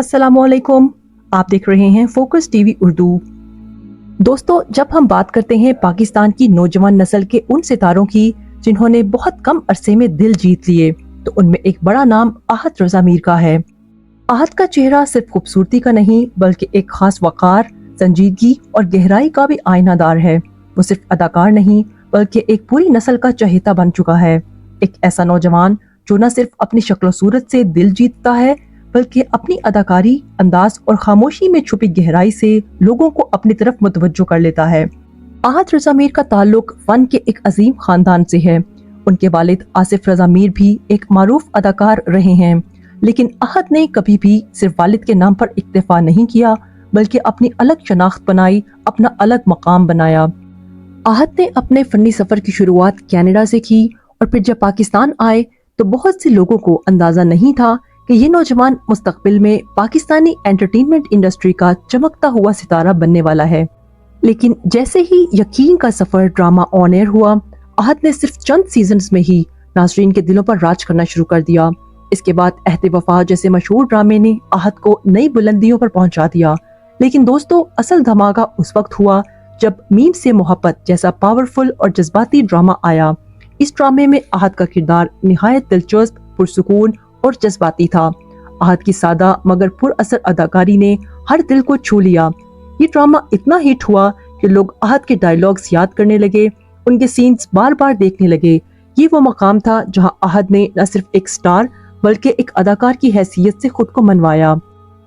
अस्सलामुअलैकुम। आप देख रहे हैं फोकस टीवी उर्दू। दोस्तों, जब हम बात करते हैं पाकिस्तान की नौजवान नस्ल के उन सितारों की जिन्होंने बहुत कम अरसे में दिल जीत लिए, तो उनमें एक बड़ा नाम आहत रज़ा मीर का है। आहत का चेहरा सिर्फ खूबसूरती का नहीं बल्कि एक खास वकार, संजीदगी और गहराई का भी आईनादार है। वो सिर्फ अदाकार नहीं बल्कि एक पूरी नस्ल का चहेता बन चुका है। एक ऐसा नौजवान जो न सिर्फ अपनी शक्ल सूरत से दिल जीतता है बल्कि अपनी अदाकारी, अंदाज और खामोशी में छुपी गहराई से लोगों को अपनी तरफ मुतवज्जो कर लेता है। आहत रज़ा मीर का ताल्लुक फन के एक अजीम खानदान से है। उनके वालिद आसिफ रज़ा मीर भी एक मारूफ अदाकार रहे हैं, लेकिन आहत ने कभी भी सिर्फ वालिद के नाम पर इक्तिफा नहीं किया बल्कि अपनी अलग शनाख्त बनाई, अपना अलग मकाम बनाया। आहत ने अपने फनी सफर की शुरुआत कनाडा से की और फिर जब पाकिस्तान आए तो बहुत से लोगों को अंदाजा नहीं था कि ये नौजवान मुस्तकबिल में पाकिस्तानी एंटरटेनमेंट इंडस्ट्री का चमकता हुआ सितारा बनने वाला है। लेकिन जैसे ही यकीन का सफर ड्रामा ऑन एयर हुआ, आहत ने सिर्फ चंद सीजन्स में ही नाज़रीन के दिलों पर राज करना शुरू कर दिया। इसके बाद अहद वफा जैसे मशहूर ड्रामे ने आहत को नई बुलंदियों पर पहुंचा दिया। लेकिन दोस्तों, असल धमाका उस वक्त हुआ जब मीम से मोहब्बत जैसा पावरफुल और जज्बाती ड्रामा आया। इस ड्रामे में आहत का किरदार निहायत दिलचस्प, पुरसुकून और जज्बाती था। आहत की सादा मगर पुरअसर अदाकारी ने हर दिल को छू लिया। ये ड्रामा इतना हिट हुआ कि लोग आहत के डायलॉग्स याद करने लगे, उनके सीन्स बार बार देखने लगे। ये वो मकाम था जहां आहत ने न सिर्फ एक स्टार बल्कि एक अदाकार की हैसियत से खुद को मनवाया।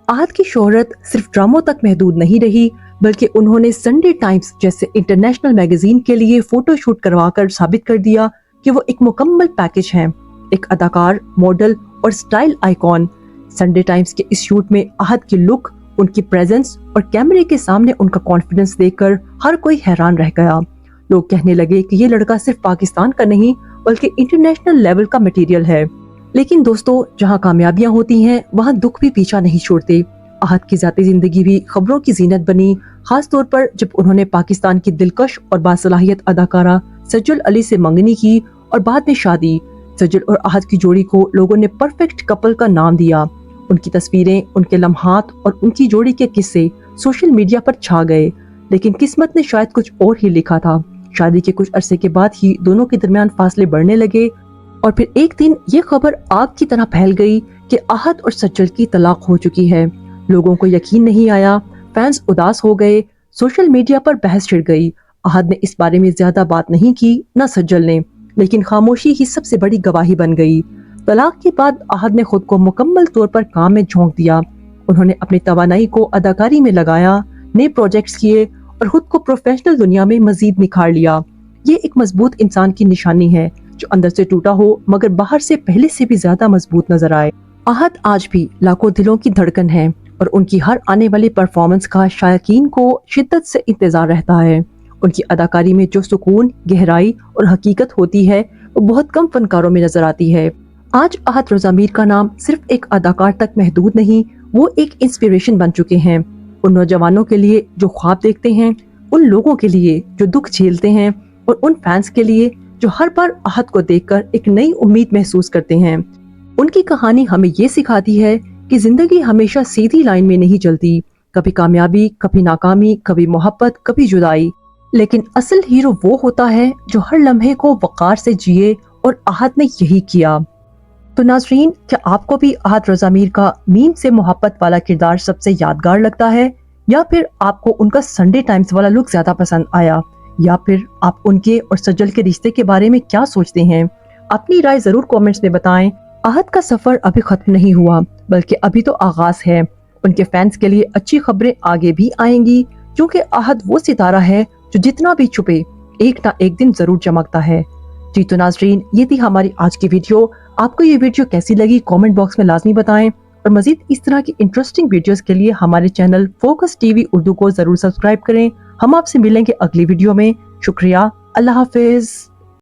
आहत की शोहरत सिर्फ ड्रामों तक महदूद नहीं रही बल्कि उन्होंने संडे टाइम्स जैसे इंटरनेशनल मैगजीन के लिए फोटो शूट करवाकर साबित कर दिया कि वो एक मुकम्मल पैकेज हैं, एक अदाकार, मॉडल और स्टाइल आइकॉन। संडे टाइम्स के इस शूट में आहत की लुक, उनकी प्रेजेंस और कैमरे के सामने उनका कॉन्फिडेंस देखकर हर कोई हैरान रह गया। लोग कहने लगे कि ये लड़का सिर्फ पाकिस्तान का नहीं बल्कि इंटरनेशनल लेवल का मटेरियल है। लेकिन दोस्तों, जहां कामयाबियां होती हैं वहां दुख भी पीछा नहीं छोड़ते। आहत की ज़ाती जिंदगी भी खबरों की जीनत बनी, खास तौर पर जब उन्होंने पाकिस्तान की दिलकश और बासलाहियत अदाकारा सज्जल अली से मंगनी की और बाद में शादी। सज्जल और आहत की जोड़ी को लोगों ने परफेक्ट कपल का नाम दिया। उनकी तस्वीरें, उनके लम्हात और उनकी जोड़ी के किस्से सोशल मीडिया पर छा गए। लेकिन किस्मत ने शायद कुछ और ही लिखा था। शादी के कुछ अरसे के बाद ही दोनों के दरमियान फासले बढ़ने लगे और फिर एक दिन ये खबर आग की तरह फैल गई कि आहत और सज्जल की तलाक हो चुकी है। लोगों को यकीन नहीं आया, फैंस उदास हो गए, सोशल मीडिया पर बहस छिड़ गई। आहत ने इस बारे में ज्यादा बात नहीं की, न सज्जल ने, लेकिन खामोशी ही सबसे बड़ी गवाही बन गई। तलाक के बाद आहत ने खुद को मुकम्मल तौर पर काम में झोंक दिया। उन्होंने अपनी तवानाई को अदाकारी में लगाया, नए प्रोजेक्ट्स किए और खुद को प्रोफेशनल दुनिया में मजीद निखार लिया। ये एक मजबूत इंसान की निशानी है जो अंदर से टूटा हो मगर बाहर से पहले से भी ज्यादा मजबूत नजर आए। आहत आज भी लाखों दिलों की धड़कन है और उनकी हर आने वाली परफॉर्मेंस का शायकीन को शिद्दत से इंतजार रहता है। उनकी अदाकारी में जो सुकून, गहराई और हकीकत होती है वो बहुत कम फनकारों में नजर आती है। आज आहत रज़ा मीर का नाम सिर्फ एक अदाकार तक महदूद नहीं, वो एक इंस्पिरेशन बन चुके हैं। उन नौजवानों के लिए जो ख्वाब देखते हैं, उन लोगों के लिए जो दुख झेलते हैं और उन फैंस के लिए जो हर बार आहत को देखकर एक नई उम्मीद महसूस करते हैं। उनकी कहानी हमें ये सिखाती है कि जिंदगी हमेशा सीधी लाइन में नहीं चलती। कभी कामयाबी, कभी नाकामी, कभी मोहब्बत, कभी जुदाई। लेकिन असल हीरो वो होता है जो हर लम्हे को वकार से जिए और आहत ने यही किया। तो नाज़रीन, क्या आपको भी आहत रज़ा मीर का मीम से मोहब्बत वाला किरदार सबसे यादगार लगता है, या फिर आपको उनका संडे टाइम्स वाला लुक ज्यादा पसंद आया, या फिर आप उनके और सज्जल के रिश्ते के बारे में क्या सोचते हैं? अपनी राय जरूर कमेंट्स में बताएं। आहत का सफर अभी खत्म नहीं हुआ बल्कि अभी तो आगाज है। उनके फैंस के लिए अच्छी खबरें आगे भी आएंगी क्योंकि आहत वो सितारा है जो जितना भी छुपे एक ना एक दिन जरूर चमकता है। जी तो नाज़रीन, ये थी हमारी आज की वीडियो। आपको ये वीडियो कैसी लगी कमेंट बॉक्स में लाजमी बताएं और मजीद इस तरह की इंटरेस्टिंग वीडियोस के लिए हमारे चैनल फोकस टीवी उर्दू को जरूर सब्सक्राइब करें। हम आपसे मिलेंगे अगली वीडियो में। शुक्रिया, अल्लाह हाफिज।